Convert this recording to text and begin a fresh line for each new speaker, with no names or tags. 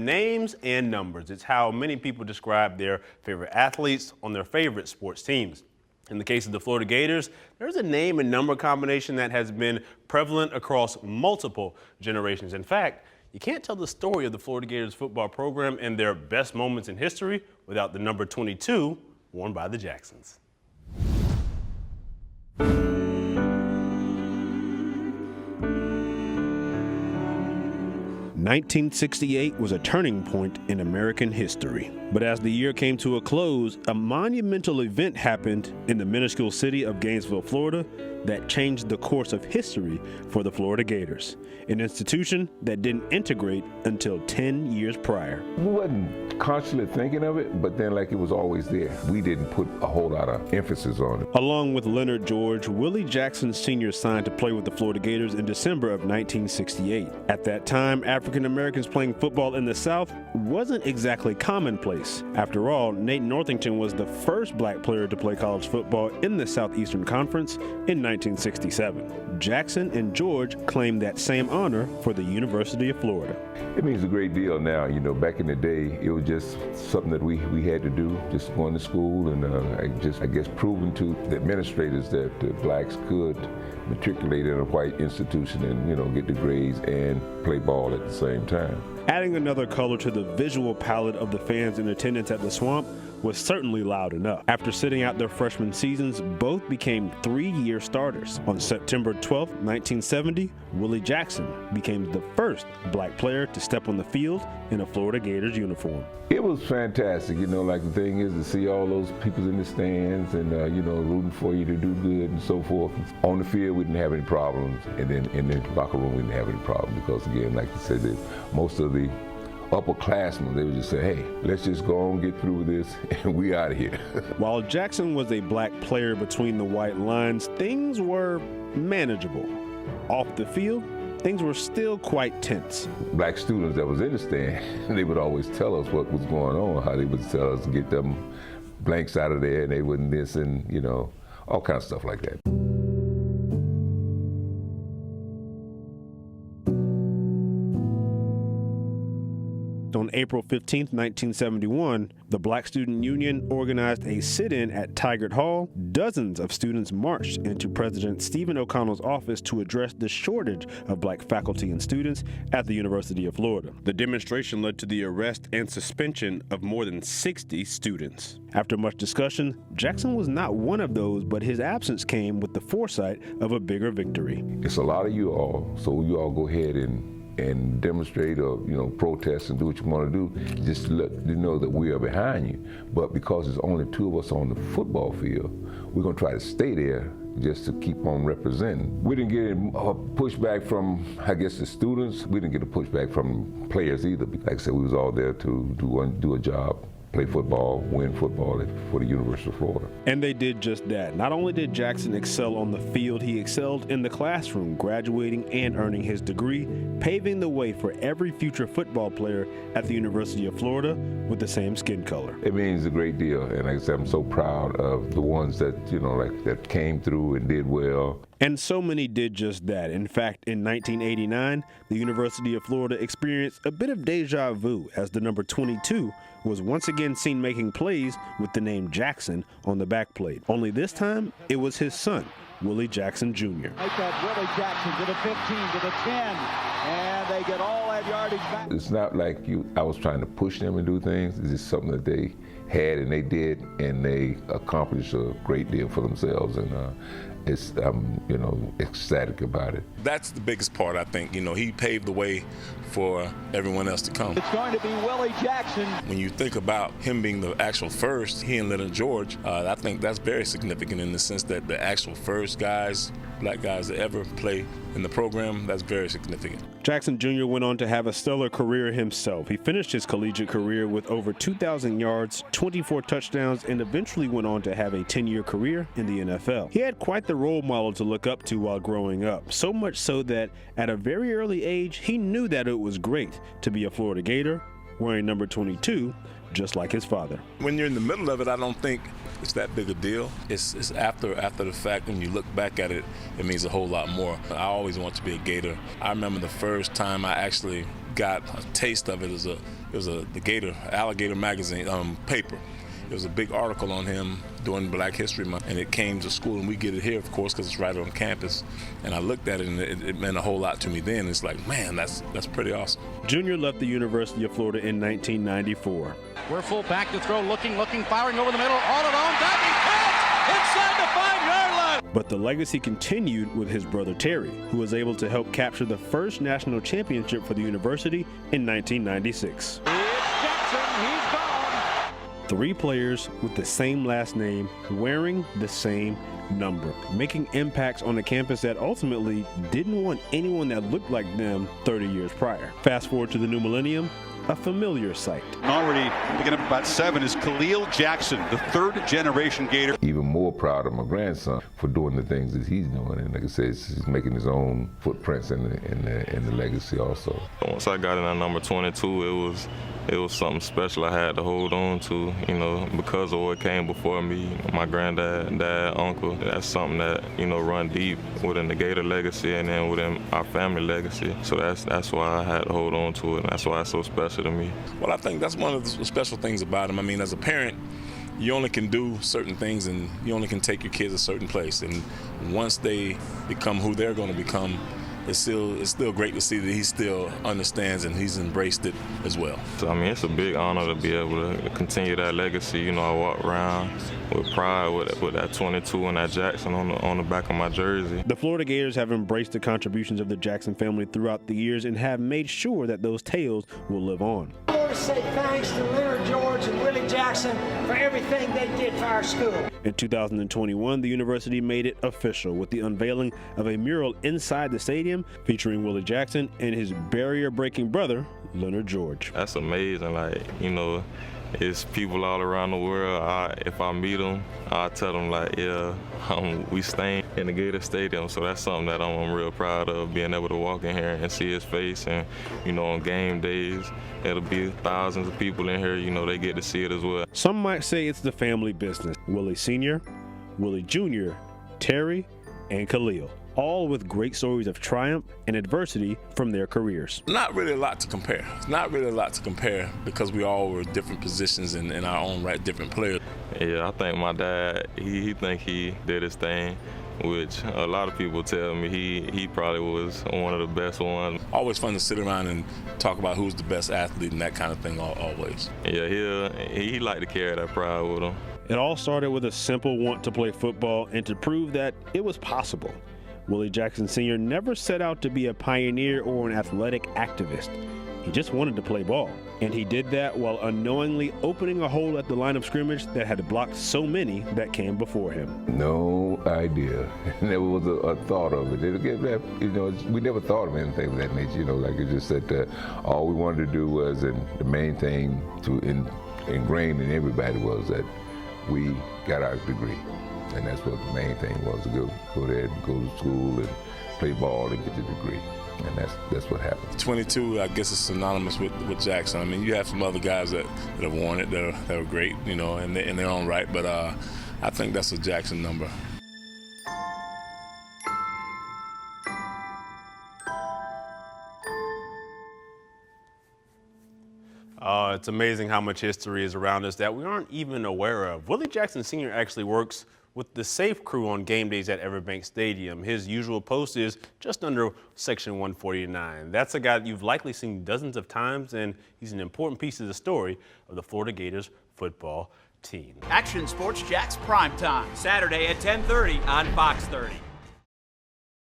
names and numbers. It's how many people describe their favorite athletes on their favorite sports teams. In the case of the Florida Gators, there's a name and number combination that has been prevalent across multiple generations. In fact, you can't tell the story of the Florida Gators football program and their best moments in history without the number 22 worn by the Jacksons. 1968 was a turning point in American history. But as the year came to a close, a monumental event happened in the minuscule city of Gainesville, Florida, that changed the course of history for the Florida Gators, an institution that didn't integrate until 10 years prior.
We wasn't consciously thinking of it, but then like it was always there. We didn't put a whole lot of emphasis on it.
Along with Leonard George, Willie Jackson Sr. signed to play with the Florida Gators in December of 1968. At that time, African Americans playing football in the South wasn't exactly commonplace. After all, Nate Northington was the first black player to play college football in the Southeastern Conference in 1967. Jackson and George claimed that same honor for the University of Florida.
It means a great deal now. You know, back in the day, it was just something that we had to do, just going to school and I guess proving to the administrators that blacks could matriculate in a white institution and, you know, get the grades and play ball at the same time.
Adding another color to the visual palette of the fans in attendance at the Swamp was certainly loud enough. After sitting out their freshman seasons, both became 3-year starters. On September 12, 1970, Willie Jackson became the first black player to step on the field in a Florida Gators uniform.
It was fantastic, you know, like the thing is to see all those people in the stands and, you know, rooting for you to do good and so forth. On the field, we didn't have any problems, and then in the locker room, we didn't have any problems because, again, like I said, most of the upperclassmen, they would just say, hey, let's just go on, get through this, and we out of here. While
Jackson was a black player between the white lines, things were manageable. Off the field, things were still quite tense.
Black students that was in the stand, they would always tell us what was going on, how they would tell us to get them blanks out of there, and they wouldn't miss, and, you know, all kinds of stuff like that.
On April 15, 1971, the Black Student Union organized a sit-in at Tigard Hall. Dozens of students marched into President Stephen O'Connell's office to address the shortage of black faculty and students at the University of Florida. The demonstration led to the arrest and suspension of more than 60 students. After much discussion, Jackson was not one of those, but his absence came with the foresight of a bigger victory.
It's a lot of you all, so you all go ahead and demonstrate or, you know, protest and do what you want to do, just to let you know that we are behind you. But because there's only 2 of us on the football field, we're going to try to stay there just to keep on representing. We didn't get any pushback from, I guess, the students. We didn't get a pushback from players either. Like I said, we was all there to do a job, play football, win football for the University of Florida.
And they did just that. Not only did Jackson excel on the field, he excelled in the classroom, graduating and earning his degree, paving the way for every future football player at the University of Florida with the same skin color.
It means a great deal, and like I said, I'm so proud of the ones that, you know, like that came through and did well.
And so many did just that. In fact, in 1989, the University of Florida experienced a bit of deja vu as the number 22 was once again seen making plays with the name Jackson on the backplate. Only this time, it was his son, Willie Jackson Jr.
Make that Willie Jackson to the 15, to the 10, and they get all that yardage back.
It's not like I was trying to push them and do things. It's just something that they had and they did, and they accomplished a great deal for themselves. And I'm, you know, ecstatic about it.
That's the biggest part, I think. You know, he paved the way for everyone else to come.
It's going to be Willie Jackson.
When you think about him being the actual first, he and Leonard George, I think that's very significant in the sense that the actual first guys, black guys that ever play in the program, that's very significant.
Jackson Jr. went on to have a stellar career himself. He finished his collegiate career with over 2,000 yards, 24 touchdowns, and eventually went on to have a 10-year career in the NFL. He had quite the role model to look up to while growing up, so much so that at a very early age, he knew that it was great to be a Florida Gator, wearing number 22, just like his father.
When you're in the middle of it, I don't think it's that big a deal. It's after the fact, when you look back at it, it means a whole lot more. I always want to be a Gator. I remember the first time I actually got a taste of it, was the Alligator magazine paper. There was a big article on him during Black History Month, and it came to school, and we get it here, of course, because it's right on campus. And I looked at it, and it meant a whole lot to me then. It's like, man, that's pretty awesome.
Junior left the University of Florida in 1994.
We're full back to throw, looking, firing over the middle, all alone, diving, catch, inside the 5-yard line.
But the legacy continued with his brother Terry, who was able to help capture the first national championship for the university in 1996.
It's Jackson, he's gone.
3 players with the same last name, wearing the same number, making impacts on the campus that ultimately didn't want anyone that looked like them 30 years prior. Fast forward to the new millennium, a familiar sight.
Already picking up about 7 is Khalil Jackson, the 3rd-generation Gator.
Even more proud of my grandson for doing the things that he's doing, and like I said, he's making his own footprints in the legacy also.
Once I got in at number 22, it was something special I had to hold on to, you know, because of what came before me, my granddad, dad, uncle. That's something that, you know, run deep within the Gator legacy and then within our family legacy. So that's why I had to hold on to it, and that's why it's so special to me.
Well, I think that's one of the special things about him. I mean, as a parent, you only can do certain things, and you only can take your kids a certain place. And once they become who they're going to become, it's still great to see that he still understands and he's embraced it as well.
So, I mean, it's a big honor to be able to continue that legacy. You know, I walk around with pride with that 22 and that Jackson on the back of my jersey.
The Florida Gators have embraced the contributions of the Jackson family throughout the years and have made sure that those tales will live on.
I want to say thanks to Leonard George and Willie Jackson for everything they did for our school.
In 2021, the university made it official with the unveiling of a mural inside the stadium featuring Willie Jackson and his barrier-breaking brother, Leonard George.
That's amazing. Like, you know, it's people all around the world. If I meet them, I tell them, like, yeah, we staying in the Gator Stadium. So that's something that I'm real proud of, being able to walk in here and see his face. And, you know, on game days, it'll be thousands of people in here. You know, they get to see it as well.
Some might say it's the family business. Willie Sr., Willie Jr., Terry, and Khalil, all with great stories of triumph and adversity from their careers.
Not really a lot to compare. Not really a lot to compare because we all were different positions and in our own right, different players.
Yeah, I think my dad, he think he did his thing, which a lot of people tell me he probably was one of the best ones.
Always fun to sit around and talk about who's the best athlete and that kind of thing always.
Yeah, he liked to carry that pride with him.
It all started with a simple want to play football and to prove that it was possible. Willie Jackson Sr. never set out to be a pioneer or an athletic activist. He just wanted to play ball. And he did that while unknowingly opening a hole at the line of scrimmage that had blocked so many that came before him.
No idea. Never was a thought of it. You know, we never thought of anything of that nature. You know, like it just said all we wanted to do was, and the main thing to ingrain in everybody was that we got our degree. And that's what the main thing was, to go there and go to school and play ball and get your degree. And that's what happened.
22, I guess, is synonymous with Jackson. I mean, you have some other guys that have worn it that are great, you know, in their own right. But I think that's a Jackson number.
It's amazing how much history is around us that we aren't even aware of. Willie Jackson Sr. actually works with the safe crew on game days at Everbank Stadium. His usual post is just under section 149. That's a guy that you've likely seen dozens of times, and he's an important piece of the story of the Florida Gators football team.
Action Sports Jax Primetime, Saturday at 10:30 on Fox 30.